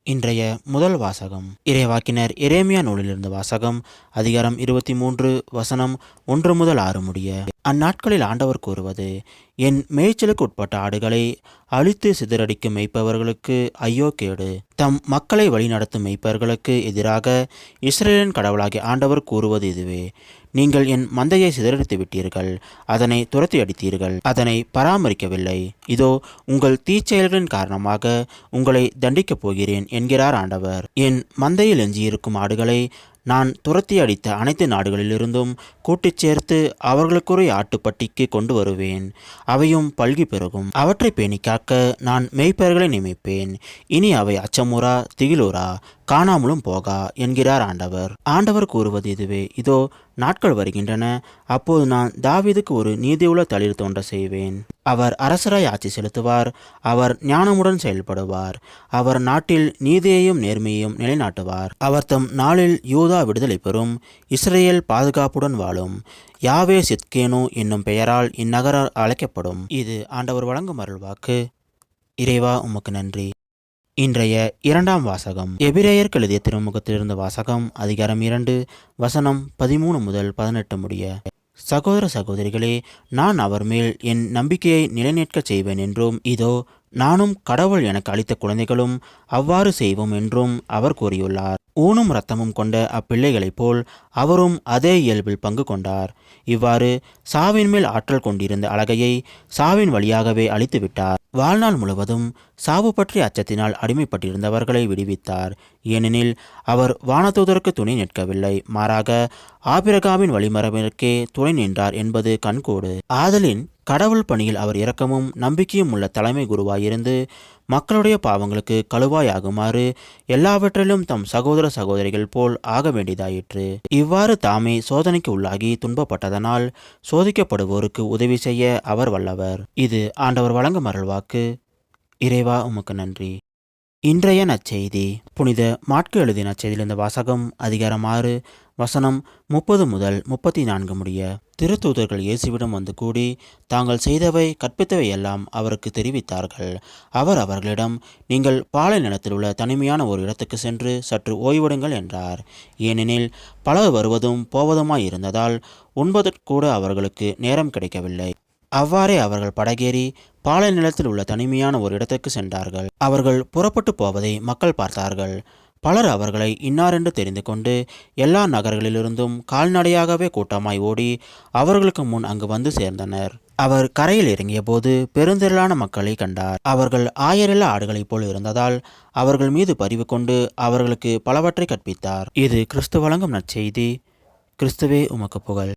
இன்றைய முதல் வாசகம் இறைவாக்கினர் எரேமியா நூலிலிருந்து வாசகம். அதிகாரம் 23 வசனம் 1 முதல் 6 முடிய. அந்நாட்களில் ஆண்டவர் கூறுவது: என் மேய்ச்சலுக்கு உட்பட்ட ஆடுகளை அழித்து சிதறடிக்கும் மெய்ப்பவர்களுக்கு ஐயோ கேடு. தம் மக்களை வழிநடத்தும் மெய்ப்பவர்களுக்கு எதிராக இஸ்ரேலின் கடவுளாகிய ஆண்டவர் கூறுவது இதுவே: நீங்கள் என் மந்தையை சிதறடித்து விட்டீர்கள், அதனை துரத்தி அடித்தீர்கள், அதனை பராமரிக்கவில்லை. இதோ உங்கள் தீச்செயல்களின் காரணமாக உங்களை தண்டிக்கப் போகிறேன் என்கிறார் ஆண்டவர். என் மந்தையில் எஞ்சியிருக்கும் ஆடுகளை நான் துரத்தி அடித்த அனைத்து நாடுகளிலிருந்தும் கூட்டிச் சேர்த்து அவர்களுக்குரிய ஆட்டுப்பட்டிக்கு கொண்டு வருவேன். அவையும் பல்கி பெருகும். அவற்றை பேணி காக்க நான் மெய்ப்பர்களை நியமிப்பேன். இனி அவை அச்சமுறா, திகிலூரா, காணாமலும் போகா என்கிறார் ஆண்டவர். ஆண்டவர் கூறுவது இதுவே: இதோ நாட்கள் வருகின்றன, அப்போது நான் தாவீதுக்கு ஒரு நீதியுள்ள தளிர் தோன்ற செய்வேன். அவர் அரசராய் ஆட்சி செலுத்துவார். அவர் ஞானமுடன் செயல்படுவார். அவர் நாட்டில் நீதியையும் நேர்மையையும் நிலைநாட்டுவார். அவர் தம் நாளில் யூதா விடுதலை பெறும், இஸ்ரேல் பாதுகாப்புடன் வாழும். யாவே சித்கேனு என்னும் பெயரால் இந்நகர் அழைக்கப்படும். இது ஆண்டவர் வழங்கும் அருள்வாக்கு. இறைவா, உமக்கு நன்றி. இன்றைய இரண்டாம் வாசகம் எபிரேயருக்கு எழுதிய திருமுகத்திலிருந்து வாசகம். அதிகாரம் 2 வசனம் 13 முதல் 18 முடிய. சகோதர சகோதரிகளே, நான் அவர் மேல் என் நம்பிக்கையை நிலைநிற்கச் செய்வேன் என்றும், இதோ நானும் கடவுள் எனக்கு அளித்த குழந்தைகளும் அவ்வாறு செய்வோம் என்றும் அவர் கூறியுள்ளார். ஊனும் இரத்தமும் கொண்ட அப்பிள்ளைகளைப் போல் அவரும் அதே இயல்பில் பங்கு கொண்டார். இவ்வாறு சாவின் மேல் ஆற்றல் கொண்டிருந்த அழகையை சாவின் வழியாகவே அழித்துவிட்டார். வாழ்நாள் முழுவதும் சாவு பற்றிய அச்சத்தினால் அடிமைப்பட்டிருந்தவர்களை விடுவித்தார். ஏனெனில் அவர் வானதூதருக்கு துணை நிற்கவில்லை, மாறாக ஆபிரகாமின் வழிமரபிற்கே துணை நின்றார் என்பது கண்கூடு. ஆதலின் கடவுள் பணியில் அவர் இரக்கமும் நம்பிக்கையும் உள்ள தலைமை குருவாயிருந்து மக்களுடைய பாவங்களுக்கு கழுவாயாகுமாறு எல்லாவற்றிலும் தம் சகோதர சகோதரிகள் போல் ஆக வேண்டியதாயிற்று. இவ்வாறு தாமே சோதனைக்கு உள்ளாகி துன்பப்பட்டதனால் சோதிக்கப்படுவோருக்கு உதவி செய்ய அவர் வல்லவர். இது ஆண்டவர் வழங்கும் அருள்வாக்கு. இறைவா, உமக்கு நன்றி. இன்றைய நற்செய்தி புனித மாற்கு எழுதிய நற்செய்தியிலிருந்து வாசகம். அதிகாரம் 6 வசனம் 30 முதல் 34 முடிய. திருத்தூதர்கள் இயேசுவிடம் வந்து கூடி தாங்கள் செய்தவை கற்பித்தவை எல்லாம் அவருக்கு தெரிவித்தார்கள். அவர் அவர்களிடம், நீங்கள் பாலை நிலத்தில் உள்ள தனிமையான ஒரு இடத்துக்கு சென்று சற்று ஓய்விடுங்கள் என்றார். ஏனெனில் பலர் வருவதும் போவதுமாய் இருந்ததால் உண்பதற்கூட அவர்களுக்கு நேரம் கிடைக்கவில்லை. அவ்வாறே அவர்கள் படகேறி பாலை நிலத்தில் உள்ள தனிமையான ஒரு இடத்துக்கு சென்றார்கள். அவர்கள் புறப்பட்டு போவதை மக்கள் பார்த்தார்கள். பலர் அவர்களை இன்னாரென்று தெரிந்து கொண்டு எல்லா நகர்களிலிருந்தும் கால்நடையாகவே கூட்டமாய் ஓடி அவர்களுக்கு முன் அங்கு வந்து சேர்ந்தனர். அவர் கரையில் இறங்கிய போது பெருந்திரளான மக்களை கண்டார். அவர்கள் ஆயரில்லா ஆடுகளைப் போல் இருந்ததால் அவர்கள் மீது பரிவு கொண்டு அவர்களுக்கு பலவற்றை கற்பித்தார். இது கிறிஸ்து வழங்கும் நற்செய்தி. கிறிஸ்துவே, உமக்கு புகழ்.